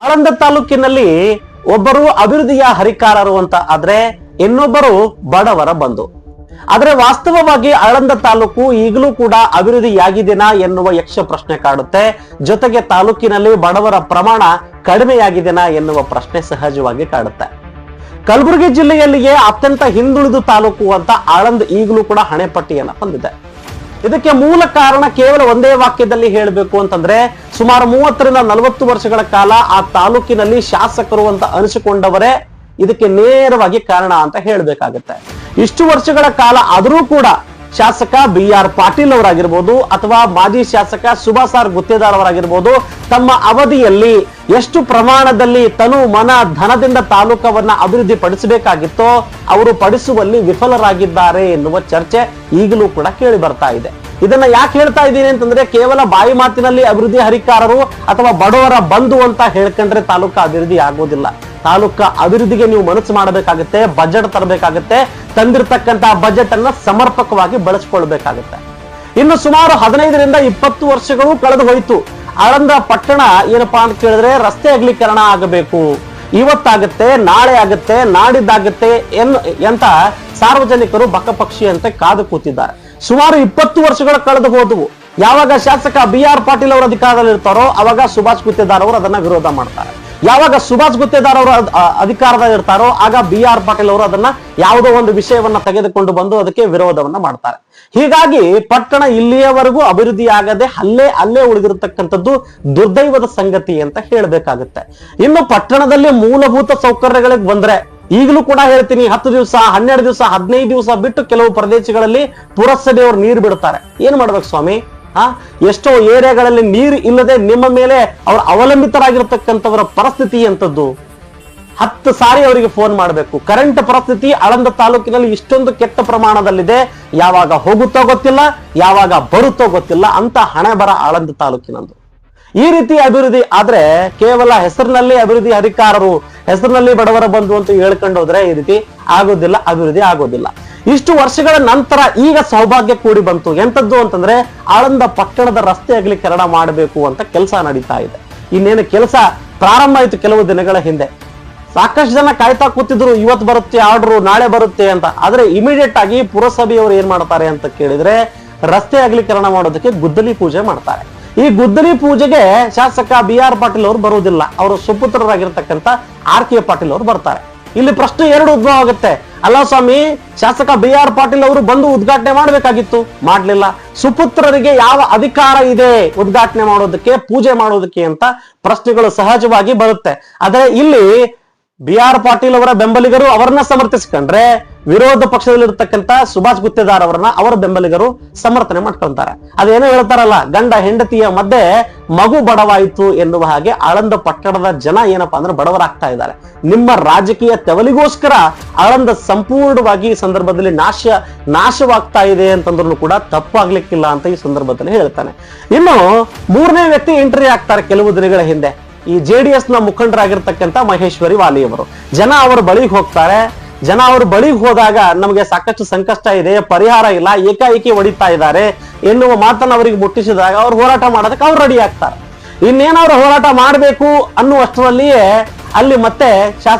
ಆಳಂದ ತಾಲೂಕಿನಲ್ಲಿ ಒಬ್ಬರು ಅಭಿವೃದ್ಧಿಯ ಹರಿಕಾರರು ಅಂತ ಆದ್ರೆ ಇನ್ನೊಬ್ಬರು ಬಡವರ ಬಂಧು. ಆದ್ರೆ ವಾಸ್ತವವಾಗಿ ಆಳಂದ ತಾಲೂಕು ಈಗಲೂ ಕೂಡ ಅಭಿವೃದ್ಧಿಯಾಗಿದೆನಾ ಎನ್ನುವ ಯಕ್ಷ ಪ್ರಶ್ನೆ ಕಾಡುತ್ತೆ. ಜೊತೆಗೆ ತಾಲೂಕಿನಲ್ಲಿ ಬಡವರ ಪ್ರಮಾಣ ಕಡಿಮೆಯಾಗಿದೆನಾ ಎನ್ನುವ ಪ್ರಶ್ನೆ ಸಹಜವಾಗಿ ಕಾಡುತ್ತೆ. ಕಲಬುರಗಿ ಜಿಲ್ಲೆಯಲ್ಲಿಯೇ ಅತ್ಯಂತ ಹಿಂದುಳಿದ ತಾಲೂಕು ಅಂತ ಆಳಂದ್ ಈಗಲೂ ಕೂಡ ಹಣೆಪಟ್ಟಿಯನ್ನ ಹೊಂದಿದೆ. ಇದಕ್ಕೆ ಮೂಲ ಕಾರಣ ಕೇವಲ ಒಂದೇ ವಾಕ್ಯದಲ್ಲಿ ಹೇಳಬೇಕು ಅಂತಂದ್ರೆ ಸುಮಾರು 30ರಿಂದ 40 ವರ್ಷಗಳ ಕಾಲ ಆ ತಾಲೂಕಿನಲ್ಲಿ ಶಾಸಕರು ಅಂತ ಅನಿಸಿಕೊಂಡವರೇ ಇದಕ್ಕೆ ನೇರವಾಗಿ ಕಾರಣ ಅಂತ ಹೇಳಬೇಕಾಗುತ್ತೆ. ಇಷ್ಟು ವರ್ಷಗಳ ಕಾಲ ಆದರೂ ಕೂಡ ಶಾಸಕ BR ಪಾಟೀಲ್ ಅವರಾಗಿರ್ಬೋದು ಅಥವಾ ಮಾಜಿ ಶಾಸಕ ಸುಭಾಸ್ ಆರ್ ಗುತ್ತೇದಾರ್ ಅವರಾಗಿರ್ಬೋದು ತಮ್ಮ ಅವಧಿಯಲ್ಲಿ ಎಷ್ಟು ಪ್ರಮಾಣದಲ್ಲಿ ತನು ಮನ ಧನದಿಂದ ತಾಲೂಕವನ್ನ ಅಭಿವೃದ್ಧಿ ಪಡಿಸಬೇಕಾಗಿತ್ತೋ ಅವರು ಪಡಿಸುವಲ್ಲಿ ವಿಫಲರಾಗಿದ್ದಾರೆ ಎನ್ನುವ ಚರ್ಚೆ ಈಗಲೂ ಕೂಡ ಕೇಳಿ ಬರ್ತಾ ಇದೆ. ಇದನ್ನ ಯಾಕೆ ಹೇಳ್ತಾ ಇದ್ದೀನಿ ಅಂತಂದ್ರೆ ಕೇವಲ ಬಾಯಿ ಮಾತಿನಲ್ಲಿ ಅಭಿವೃದ್ಧಿ ಹರಿಕಾರರು ಅಥವಾ ಬಡವರ ಬಂಧು ಅಂತ ಹೇಳ್ಕೊಂಡ್ರೆ ತಾಲೂಕು ಅಭಿವೃದ್ಧಿ ಆಗೋದಿಲ್ಲ. ತಾಲೂಕ ಅಭಿವೃದ್ಧಿಗೆ ನೀವು ಮನಸ್ಸು ಮಾಡಬೇಕಾಗುತ್ತೆ, ಬಜೆಟ್ ತರಬೇಕಾಗುತ್ತೆ, ತಂದಿರತಕ್ಕಂತಹ ಬಜೆಟ್ ಅನ್ನ ಸಮರ್ಪಕವಾಗಿ ಬಳಸ್ಕೊಳ್ಬೇಕಾಗುತ್ತೆ. ಇನ್ನು ಸುಮಾರು 15ರಿಂದ 20 ವರ್ಷಗಳು ಕಳೆದು ಹೋಯ್ತು. ಆಳಂದ ಪಟ್ಟಣ ಏನಪ್ಪಾ ಅಂತ ಕೇಳಿದ್ರೆ ರಸ್ತೆ ಅಗಲೀಕರಣ ಆಗಬೇಕು, ಇವತ್ತಾಗುತ್ತೆ, ನಾಳೆ ಆಗುತ್ತೆ, ನಾಡಿದ್ದಾಗುತ್ತೆ ಎಂತ ಸಾರ್ವಜನಿಕರು ಬಕಪಕ್ಷಿ ಅಂತ ಕಾದು ಕೂತಿದ್ದಾರೆ. ಸುಮಾರು 20 ವರ್ಷಗಳು ಕಳೆದು ಹೋದವು. ಯಾವಾಗ ಶಾಸಕ BR ಪಾಟೀಲ್ ಅವರು ಅಧಿಕಾರದಲ್ಲಿ ಇರ್ತಾರೋ ಅವಾಗ ಸುಭಾಷ್ ಗುತ್ತೇದಾರ್ ಅವರು ಅದನ್ನ ವಿರೋಧ ಮಾಡ್ತಾರೆ. ಯಾವಾಗ ಸುಭಾಷ್ ಗುತ್ತೇದಾರ್ ಅವರು ಅಧಿಕಾರದಲ್ಲಿ ಇರ್ತಾರೋ ಆಗ BR ಪಾಟೀಲ್ ಅವರು ಅದನ್ನ ಯಾವುದೋ ಒಂದು ವಿಷಯವನ್ನ ತೆಗೆದುಕೊಂಡು ಬಂದು ಅದಕ್ಕೆ ವಿರೋಧವನ್ನ ಮಾಡ್ತಾರೆ. ಹೀಗಾಗಿ ಪಟ್ಟಣ ಇಲ್ಲಿಯವರೆಗೂ ಅಭಿವೃದ್ಧಿ ಆಗದೆ ಅಲ್ಲೇ ಉಳಿದಿರತಕ್ಕಂಥದ್ದು ದುರ್ದೈವದ ಸಂಗತಿ ಅಂತ ಹೇಳಬೇಕಾಗುತ್ತೆ. ಇನ್ನು ಪಟ್ಟಣದಲ್ಲಿ ಮೂಲಭೂತ ಸೌಕರ್ಯಗಳಿಗೆ ಬಂದ್ರೆ ಈಗಲೂ ಕೂಡ ಹೇಳ್ತೀನಿ, 10 ದಿವಸ 12 ದಿವಸ 15 ದಿವಸ ಬಿಟ್ಟು ಕೆಲವು ಪ್ರದೇಶಗಳಲ್ಲಿ ಪುರಸಭೆಯವರು ನೀರು ಬಿಡ್ತಾರೆ. ಏನ್ ಮಾಡ್ಬೇಕು ಸ್ವಾಮಿ? ಎಷ್ಟೋ ಏರಿಯಾಗಳಲ್ಲಿ ನೀರು ಇಲ್ಲದೆ ನಿಮ್ಮ ಮೇಲೆ ಅವರು ಅವಲಂಬಿತರಾಗಿರ್ತಕ್ಕಂಥವರ ಪರಿಸ್ಥಿತಿ ಎಂತದ್ದು. 10 ಸಾರಿ ಅವರಿಗೆ ಫೋನ್ ಮಾಡಬೇಕು. ಕರೆಂಟ್ ಪರಿಸ್ಥಿತಿ ಆಳಂದ ತಾಲೂಕಿನಲ್ಲಿ ಇಷ್ಟೊಂದು ಕೆಟ್ಟ ಪ್ರಮಾಣದಲ್ಲಿದೆ. ಯಾವಾಗ ಹೋಗುತ್ತೋ ಗೊತ್ತಿಲ್ಲ, ಯಾವಾಗ ಬರುತ್ತೋ ಗೊತ್ತಿಲ್ಲ ಅಂತ ಹಣೆ ಬರ ಆಳಂದ ತಾಲೂಕಿನಂದು. ಈ ರೀತಿ ಅಭಿವೃದ್ಧಿ ಆದ್ರೆ ಕೇವಲ ಹೆಸರಿನಲ್ಲಿ ಅಭಿವೃದ್ಧಿ ಹರಿಕಾರರು, ಹೆಸರಿನಲ್ಲಿ ಬಡವರ ಬಂಧು ಅಂತ ಹೇಳ್ಕೊಂಡು ಹೋದ್ರೆ ಈ ರೀತಿ ಆಗೋದಿಲ್ಲ, ಅಭಿವೃದ್ಧಿ ಆಗೋದಿಲ್ಲ. ಇಷ್ಟು ವರ್ಷಗಳ ನಂತರ ಈಗ ಸೌಭಾಗ್ಯ ಕೂಡಿ ಬಂತು. ಎಂತದ್ದು ಅಂತಂದ್ರೆ ಆಳಂದ ಪಟ್ಟಣದ ರಸ್ತೆ ಅಗಲೀಕರಣ ಮಾಡಬೇಕು ಅಂತ ಕೆಲಸ ನಡೀತಾ ಇದೆ. ಇನ್ನೇನು ಕೆಲಸ ಪ್ರಾರಂಭ ಆಯ್ತು ಕೆಲವು ದಿನಗಳ ಹಿಂದೆ. ಸಾಕಷ್ಟು ಜನ ಕಾಯ್ತಾ ಕೂತಿದ್ರು, ಇವತ್ತು ಬರುತ್ತೆ ಆರ್ಡರ್, ನಾಳೆ ಬರುತ್ತೆ ಅಂತ. ಆದ್ರೆ ಇಮಿಡಿಯೇಟ್ ಆಗಿ ಪುರಸಭೆಯವರು ಏನ್ ಮಾಡ್ತಾರೆ ಅಂತ ಕೇಳಿದ್ರೆ ರಸ್ತೆ ಅಗಲೀಕರಣ ಮಾಡೋದಕ್ಕೆ ಗುದ್ದಲಿ ಪೂಜೆ ಮಾಡ್ತಾರೆ. ಈ ಗುದ್ದಲಿ ಪೂಜೆಗೆ ಶಾಸಕ BR ಪಾಟೀಲ್ ಅವರು ಬರುವುದಿಲ್ಲ, ಅವರು ಸುಪುತ್ರರಾಗಿರ್ತಕ್ಕಂಥ RK ಪಾಟೀಲ್ ಅವರು ಬರ್ತಾರೆ. ಇಲ್ಲಿ ಪ್ರಶ್ನೆ ಎರಡು ಉದ್ಭವ ಆಗುತ್ತೆ. ಅಲ್ಲ ಸ್ವಾಮಿ, ಶಾಸಕ BR ಪಾಟೀಲ್ ಅವರು ಬಂದು ಉದ್ಘಾಟನೆ ಮಾಡಬೇಕಾಗಿತ್ತು, ಮಾಡ್ಲಿಲ್ಲ. ಸುಪುತ್ರರಿಗೆ ಯಾವ ಅಧಿಕಾರ ಇದೆ ಉದ್ಘಾಟನೆ ಮಾಡೋದಕ್ಕೆ, ಪೂಜೆ ಮಾಡೋದಕ್ಕೆ ಅಂತ ಪ್ರಶ್ನೆಗಳು ಸಹಜವಾಗಿ ಬರುತ್ತೆ. ಆದ್ರೆ ಇಲ್ಲಿ BR ಪಾಟೀಲ್ ಅವರ ಬೆಂಬಲಿಗರು ಅವರನ್ನ ಸಮರ್ಥಿಸಿಕೊಂಡ್ರೆ ವಿರೋಧ ಪಕ್ಷದಲ್ಲಿರ್ತಕ್ಕಂಥ ಸುಭಾಷ್ ಗುತ್ತೇದಾರ್ ಅವರ ಬೆಂಬಲಿಗರು ಸಮರ್ಥನೆ ಮಾಡ್ಕೊಂತಾರೆ. ಅದೇನೋ ಹೇಳ್ತಾರಲ್ಲ, ಗಂಡ ಹೆಂಡತಿಯ ಮಧ್ಯೆ ಮಗು ಬಡವಾಯಿತು ಎನ್ನುವ ಹಾಗೆ ಆಳಂದ ಪಟ್ಟಣದ ಜನ ಏನಪ್ಪಾ ಅಂದ್ರೆ ಬಡವರಾಗ್ತಾ ಇದ್ದಾರೆ. ನಿಮ್ಮ ರಾಜಕೀಯ ತೆವಲಿಗೋಸ್ಕರ ಆಳಂದ ಸಂಪೂರ್ಣವಾಗಿ ಈ ಸಂದರ್ಭದಲ್ಲಿ ನಾಶವಾಗ್ತಾ ಇದೆ ಅಂತಂದ್ರೂ ಕೂಡ ತಪ್ಪಾಗ್ಲಿಕ್ಕಿಲ್ಲ ಅಂತ ಈ ಸಂದರ್ಭದಲ್ಲಿ ಹೇಳ್ತಾನೆ. ಇನ್ನು 3ನೇ ವ್ಯಕ್ತಿ ಎಂಟ್ರಿ ಆಗ್ತಾರೆ ಕೆಲವು ದಿನಗಳ ಹಿಂದೆ. ಈ JDS ನ ಮುಖಂಡರಾಗಿರ್ತಕ್ಕಂಥ ಮಹೇಶ್ವರಿ ವಾಲಿ ಅವರು. ಜನ ಅವರ ಬಳಿಗೆ ಹೋಗ್ತಾರೆ. ಜನ ಅವ್ರ ಬಳಿಗೆ ಹೋದಾಗ ನಮಗೆ ಸಾಕಷ್ಟು ಸಂಕಷ್ಟ ಇದೆ, ಪರಿಹಾರ ಇಲ್ಲ, ಏಕಾಏಕಿ ಹೊಡಿತಾ ಇದ್ದಾರೆ ಎನ್ನುವ ಮಾತನ್ನು ಅವರಿಗೆ ಮುಟ್ಟಿಸಿದಾಗ ಅವ್ರು ಹೋರಾಟ ಮಾಡೋದಕ್ಕೆ ಅವ್ರು ರೆಡಿ ಆಗ್ತಾರೆ. ಇನ್ನೇನವ್ರು ಹೋರಾಟ ಮಾಡಬೇಕು ಅನ್ನುವಷ್ಟರಲ್ಲಿಯೇ ಅಲ್ಲಿ ಮತ್ತೆ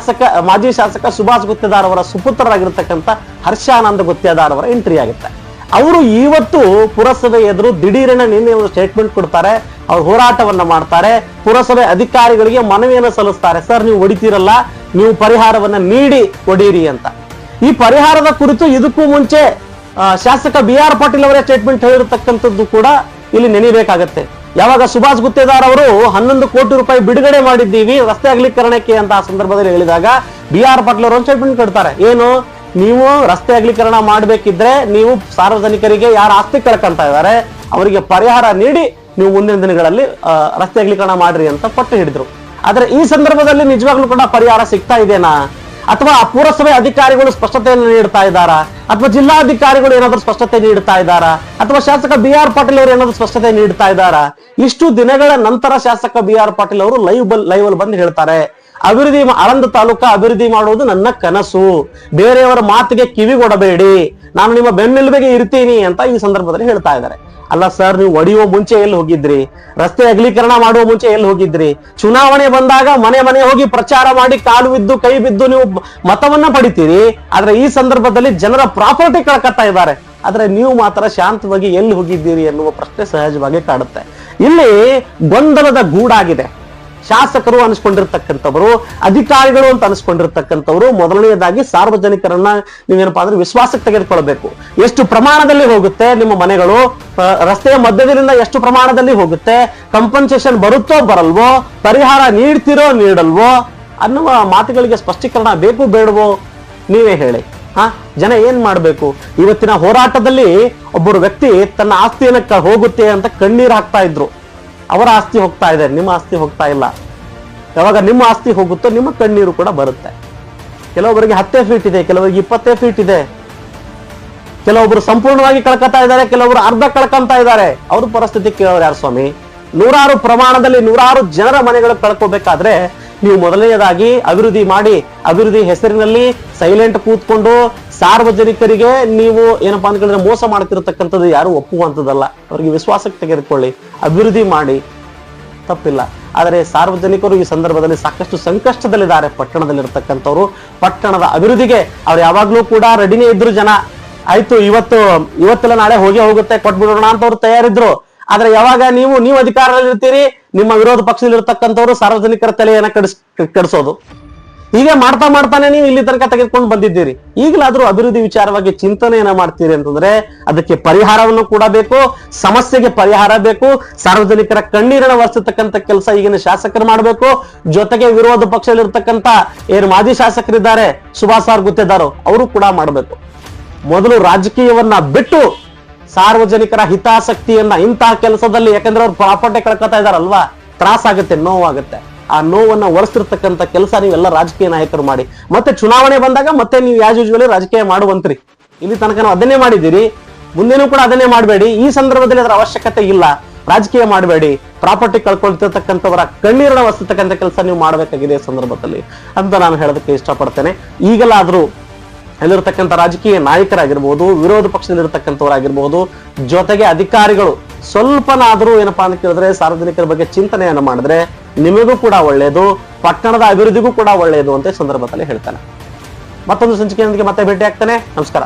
ಮಾಜಿ ಶಾಸಕ ಸುಭಾಷ್ ಗುತ್ತೇದಾರ್ ಅವರ ಸುಪುತ್ರರಾಗಿರ್ತಕ್ಕಂಥ ಹರ್ಷಾನಂದ ಗುತ್ತೇದಾರ್ ಅವರ ಎಂಟ್ರಿ ಆಗುತ್ತೆ. ಅವರು ಇವತ್ತು ಪುರಸಭೆ ಎದುರು ದಿಢೀರನ ನಿನ್ನೆ ಒಂದು ಸ್ಟೇಟ್ಮೆಂಟ್ ಕೊಡ್ತಾರೆ. ಅವ್ರು ಹೋರಾಟವನ್ನ ಮಾಡ್ತಾರೆ. ಪುರಸಭೆ ಅಧಿಕಾರಿಗಳಿಗೆ ಮನವಿಯನ್ನು ಸಲ್ಲಿಸ್ತಾರೆ. ಸರ್, ನೀವು ಹೊಡಿತೀರಲ್ಲ, ನೀವು ಪರಿಹಾರವನ್ನ ನೀಡಿ ಹೊಡೀರಿ ಅಂತ. ಈ ಪರಿಹಾರದ ಕುರಿತು ಇದಕ್ಕೂ ಮುಂಚೆ ಶಾಸಕ BR ಪಾಟೀಲ್ ಅವರೇ ಸ್ಟೇಟ್ಮೆಂಟ್ ಹೇಳಿರ್ತಕ್ಕಂಥದ್ದು ಕೂಡ ಇಲ್ಲಿ ನೆನೆಯಬೇಕಾಗತ್ತೆ. ಯಾವಾಗ ಸುಭಾಷ್ ಗುತ್ತೇದಾರ್ ಅವರು 11 ಕೋಟಿ ರೂಪಾಯಿ ಬಿಡುಗಡೆ ಮಾಡಿದ್ದೀವಿ ರಸ್ತೆ ಅಗಲೀಕರಣಕ್ಕೆ ಅಂತ ಆ ಸಂದರ್ಭದಲ್ಲಿ ಹೇಳಿದಾಗ BR ಪಾಟೀಲ್ ಅವರು ಸ್ಟೇಟ್ಮೆಂಟ್ ಕೊಡ್ತಾರೆ. ಏನು, ನೀವು ರಸ್ತೆ ಅಗಲೀಕರಣ ಮಾಡಬೇಕಿದ್ರೆ ನೀವು ಸಾರ್ವಜನಿಕರಿಗೆ ಯಾರು ಆಸ್ತಿ ಕಳ್ಕೊಂತ ಇದ್ದಾರೆ ಅವರಿಗೆ ಪರಿಹಾರ ನೀಡಿ ನೀವು ಮುಂದಿನ ದಿನಗಳಲ್ಲಿ ರಸ್ತೆ ಅಗಲೀಕರಣ ಮಾಡ್ರಿ ಅಂತ ಪಟ್ಟು ಹಿಡಿದ್ರು. ಆದ್ರೆ ಈ ಸಂದರ್ಭದಲ್ಲಿ ನಿಜವಾಗ್ಲೂ ಕೂಡ ಪರಿಹಾರ ಸಿಗ್ತಾ ಇದೆನಾ? ಅಥವಾ ಪುರಸಭೆ ಅಧಿಕಾರಿಗಳು ಸ್ಪಷ್ಟತೆಯನ್ನು ನೀಡ್ತಾ ಇದ್ದಾರಾ? ಅಥವಾ ಜಿಲ್ಲಾಧಿಕಾರಿಗಳು ಏನಾದ್ರೂ ಸ್ಪಷ್ಟತೆ ನೀಡ್ತಾ ಇದ್ದಾರಾ? ಅಥವಾ ಶಾಸಕ BR ಪಾಟೀಲ್ ಅವರು ಏನಾದ್ರೂ ಸ್ಪಷ್ಟತೆ ನೀಡ್ತಾ ಇದ್ದಾರಾ? ಇಷ್ಟು ದಿನಗಳ ನಂತರ ಶಾಸಕ BR ಪಾಟೀಲ್ ಅವರು ಲೈವ್ ಅಲ್ಲಿ ಬಂದು ಹೇಳ್ತಾರೆ, ಆಳಂದ ತಾಲೂಕಾ ಅಭಿವೃದ್ಧಿ ಮಾಡುವುದು ನನ್ನ ಕನಸು, ಬೇರೆಯವರ ಮಾತಿಗೆ ಕಿವಿಗೊಡಬೇಡಿ, ನಾನು ನಿಮ್ಮ ಬೆನ್ನೆಲುಬಿಗೆ ಇರ್ತೀನಿ ಅಂತ ಈ ಸಂದರ್ಭದಲ್ಲಿ ಹೇಳ್ತಾ ಇದ್ದಾರೆ. ಅಲ್ಲ ಸರ್, ನೀವು ಒಡೆಯುವ ಮುಂಚೆ ಎಲ್ಲಿ ಹೋಗಿದ್ರಿ? ರಸ್ತೆ ಅಗಲೀಕರಣ ಮಾಡುವ ಮುಂಚೆ ಎಲ್ಲಿ ಹೋಗಿದ್ರಿ? ಚುನಾವಣೆ ಬಂದಾಗ ಮನೆ ಮನೆ ಹೋಗಿ ಪ್ರಚಾರ ಮಾಡಿ ಕಾಲು ಬಿದ್ದು ಕೈ ಬಿದ್ದು ನೀವು ಮತವನ್ನ ಪಡಿತೀರಿ. ಆದ್ರೆ ಈ ಸಂದರ್ಭದಲ್ಲಿ ಜನರ ಪ್ರಾಪರ್ಟಿ ಕಳ್ಕತ್ತಾ ಇದ್ದಾರೆ. ಆದ್ರೆ ನೀವು ಮಾತ್ರ ಶಾಂತವಾಗಿ ಎಲ್ಲಿ ಹೋಗಿದ್ದೀರಿ ಎನ್ನುವ ಪ್ರಶ್ನೆ ಸಹಜವಾಗಿ ಕಾಡುತ್ತೆ. ಇಲ್ಲಿ ಗೊಂದಲದ ಗೂಡಾಗಿದೆ. ಶಾಸಕರು ಅನಿಸ್ಕೊಂಡಿರ್ತಕ್ಕಂಥವ್ರು, ಅಧಿಕಾರಿಗಳು ಅಂತ ಅನಿಸ್ಕೊಂಡಿರ್ತಕ್ಕಂಥವ್ರು ಮೊದಲನೆಯದಾಗಿ ಸಾರ್ವಜನಿಕರನ್ನ ನೀವೇನಪ್ಪಾ ಅಂದ್ರೆ ವಿಶ್ವಾಸಕ್ಕೆ ತೆಗೆದುಕೊಳ್ಬೇಕು. ಎಷ್ಟು ಪ್ರಮಾಣದಲ್ಲಿ ಹೋಗುತ್ತೆ ನಿಮ್ಮ ಮನೆಗಳು, ರಸ್ತೆಯ ಮಧ್ಯದಿಂದ ಎಷ್ಟು ಪ್ರಮಾಣದಲ್ಲಿ ಹೋಗುತ್ತೆ, ಕಂಪನ್ಸೇಷನ್ ಬರುತ್ತೋ ಬರಲ್ವೋ, ಪರಿಹಾರ ನೀಡ್ತಿರೋ ನೀಡಲ್ವೋ ಅನ್ನುವ ಮಾತುಗಳಿಗೆ ಸ್ಪಷ್ಟೀಕರಣ ಬೇಕು ಬೇಡವೋ ನೀವೇ ಹೇಳಿ. ಜನ ಏನ್ ಮಾಡ್ಬೇಕು? ಇವತ್ತಿನ ಹೋರಾಟದಲ್ಲಿ ಒಬ್ಬರು ವ್ಯಕ್ತಿ ತನ್ನ ಆಸ್ತಿಯನ್ನ ಹೋಗುತ್ತೆ ಅಂತ ಕಣ್ಣೀರು ಹಾಕ್ತಾ ಇದ್ರು. ಅವರ ಆಸ್ತಿ ಹೋಗ್ತಾ ಇದೆ, ನಿಮ್ಮ ಆಸ್ತಿ ಹೋಗ್ತಾ ಇಲ್ಲ. ಯಾವಾಗ ನಿಮ್ಮ ಆಸ್ತಿ ಹೋಗುತ್ತೋ ನಿಮ್ಮ ಕಣ್ಣೀರು ಕೂಡ ಬರುತ್ತೆ. ಕೆಲವೊಬ್ಬರಿಗೆ 10 ಫೀಟ್ ಇದೆ, ಕೆಲವರಿಗೆ 20 ಫೀಟ್ ಇದೆ, ಕೆಲವೊಬ್ರು ಸಂಪೂರ್ಣವಾಗಿ ಕಳ್ಕೊತಾ ಇದ್ದಾರೆ, ಕೆಲವೊಬ್ರು ಅರ್ಧ ಕಳ್ಕೊಂತ ಇದ್ದಾರೆ. ಅವ್ರ ಪರಿಸ್ಥಿತಿ ಕೇಳೋರು ಯಾರು ಸ್ವಾಮಿ? ನೂರಾರು ಪ್ರಮಾಣದಲ್ಲಿ ನೂರಾರು ಜನರ ಮನೆಗಳು ಕಳ್ಕೋಬೇಕಾದ್ರೆ ನೀವು ಮೊದಲನೆಯದಾಗಿ ಅಭಿವೃದ್ಧಿ ಮಾಡಿ, ಅಭಿವೃದ್ಧಿ ಹೆಸರಿನಲ್ಲಿ ಸೈಲೆಂಟ್ ಕೂತ್ಕೊಂಡು ಸಾರ್ವಜನಿಕರಿಗೆ ನೀವು ಏನಪ್ಪಾ ಅಂತ ಮೋಸ ಮಾಡ್ತಿರತಕ್ಕಂಥದ್ದು ಯಾರು ಒಪ್ಪುವಂಥದ್ದಲ್ಲ. ಅವರಿಗೆ ವಿಶ್ವಾಸಕ್ಕೆ ತೆಗೆದುಕೊಳ್ಳಿ, ಅಭಿವೃದ್ಧಿ ಮಾಡಿ, ತಪ್ಪಿಲ್ಲ. ಆದರೆ ಸಾರ್ವಜನಿಕರು ಈ ಸಂದರ್ಭದಲ್ಲಿ ಸಾಕಷ್ಟು ಸಂಕಷ್ಟದಲ್ಲಿದ್ದಾರೆ. ಪಟ್ಟಣದಲ್ಲಿರ್ತಕ್ಕಂಥವ್ರು ಪಟ್ಟಣದ ಅಭಿವೃದ್ಧಿಗೆ ಅವ್ರು ಯಾವಾಗ್ಲೂ ಕೂಡ ರೆಡಿನೇ ಇದ್ರು. ಜನ ಆಯ್ತು ಇವತ್ತೆಲ್ಲ ನಾಳೆ ಹೋಗುತ್ತೆ ಕೊಟ್ಬಿಡೋಣ ಅಂತ ಅವ್ರು ತಯಾರಿದ್ರು. ಆದ್ರೆ ಯಾವಾಗ ನೀವು ಅಧಿಕಾರದಲ್ಲಿ ಇರ್ತೀರಿ, ನಿಮ್ಮ ವಿರೋಧ ಪಕ್ಷದಲ್ಲಿ ಇರ್ತಕ್ಕಂಥವ್ರು ಸಾರ್ವಜನಿಕರ ತಲೆಯನ್ನ ಕೆಡಿಸೋದು, ಹೀಗೆ ಮಾಡ್ತಾನೆ ನೀವು ಇಲ್ಲಿ ತನಕ ತೆಗೆದುಕೊಂಡು ಬಂದಿದ್ದೀರಿ. ಈಗಲಾದ್ರೂ ಅಭಿವೃದ್ಧಿ ವಿಚಾರವಾಗಿ ಚಿಂತನೆಯನ್ನ ಮಾಡ್ತೀರಿ ಅಂತಂದ್ರೆ ಅದಕ್ಕೆ ಪರಿಹಾರವನ್ನು ಕೂಡ ಬೇಕು, ಸಮಸ್ಯೆಗೆ ಪರಿಹಾರ ಬೇಕು. ಸಾರ್ವಜನಿಕರ ಕಣ್ಣೀರನ್ನ ಒರೆಸತಕ್ಕಂಥ ಕೆಲಸ ಈಗಿನ ಶಾಸಕರು ಮಾಡಬೇಕು. ಜೊತೆಗೆ ವಿರೋಧ ಪಕ್ಷದಲ್ಲಿ ಇರ್ತಕ್ಕಂಥ ಏನು ಮಾಜಿ ಶಾಸಕರಿದ್ದಾರೆ, ಸುಭಾಷ್ ಆರ್ ಗುತ್ತೇದಾರ್, ಅವರು ಕೂಡ ಮಾಡಬೇಕು. ಮೊದಲು ರಾಜಕೀಯವನ್ನ ಬಿಟ್ಟು ಸಾರ್ವಜನಿಕರ ಹಿತಾಸಕ್ತಿಯನ್ನ ಇಂತಹ ಕೆಲಸದಲ್ಲಿ, ಯಾಕಂದ್ರೆ ಅವ್ರು ಪ್ರಾಪರ್ಟಿ ಕಳ್ಕೊತಾ ಇದಾರಲ್ವಾ, ತ್ರಾಸಾಗುತ್ತೆ, ನೋವಾಗುತ್ತೆ. ಆ ನೋವನ್ನ ಒರೆಸ್ತಿರ್ತಕ್ಕಂಥ ಕೆಲಸ ನೀವೆಲ್ಲ ರಾಜಕೀಯ ನಾಯಕರು ಮಾಡಿ. ಮತ್ತೆ ಚುನಾವಣೆ ಬಂದಾಗ ಮತ್ತೆ ನೀವು ಆಸ್ ಯೂಶುವಲಿ ರಾಜಕೀಯ ಮಾಡುವಂತ್ರಿ. ಇಲ್ಲಿ ತನಕ ನಾವು ಅದನ್ನೇ ಮಾಡಿದ್ದೀರಿ, ಮುಂದೇನೂ ಕೂಡ ಅದನ್ನೇ ಮಾಡಬೇಡಿ. ಈ ಸಂದರ್ಭದಲ್ಲಿ ಅದರ ಅವಶ್ಯಕತೆ ಇಲ್ಲ. ರಾಜಕೀಯ ಮಾಡಬೇಡಿ. ಪ್ರಾಪರ್ಟಿ ಕಳ್ಕೊಳ್ತಿರ್ತಕ್ಕಂಥವರ ಕಣ್ಣೀರನ್ನ ಒರೆಸ್ತಕ್ಕಂಥ ಕೆಲಸ ನೀವು ಮಾಡಬೇಕಾಗಿದೆ ಈ ಸಂದರ್ಭದಲ್ಲಿ ಅಂತ ನಾನು ಹೇಳೋದಕ್ಕೆ ಇಷ್ಟಪಡ್ತೇನೆ. ಈಗಲಾದ್ರೂ ಅಲ್ಲಿರ್ತಕ್ಕಂಥ ರಾಜಕೀಯ ನಾಯಕರಾಗಿರ್ಬೋದು, ವಿರೋಧ ಪಕ್ಷದಲ್ಲಿರ್ತಕ್ಕಂಥವರಾಗಿರ್ಬೋದು, ಜೊತೆಗೆ ಅಧಿಕಾರಿಗಳು ಸ್ವಲ್ಪನಾದ್ರೂ ಏನಪ್ಪಾ ಅಂತ ಕೇಳಿದ್ರೆ ಸಾರ್ವಜನಿಕರ ಬಗ್ಗೆ ಚಿಂತನೆಯನ್ನು ಮಾಡಿದ್ರೆ ನಿಮಗೂ ಕೂಡ ಒಳ್ಳೆಯದು, ಪಟ್ಟಣದ ಅಭಿವೃದ್ಧಿಗೂ ಕೂಡ ಒಳ್ಳೆಯದು ಅಂತ ಸಂದರ್ಭದಲ್ಲಿ ಹೇಳ್ತಾನೆ. ಮತ್ತೊಂದು ಸಂಚಿಕೆಯೊಂದಿಗೆ ಮತ್ತೆ ಭೇಟಿ ಆಗ್ತಾನೆ. ನಮಸ್ಕಾರ.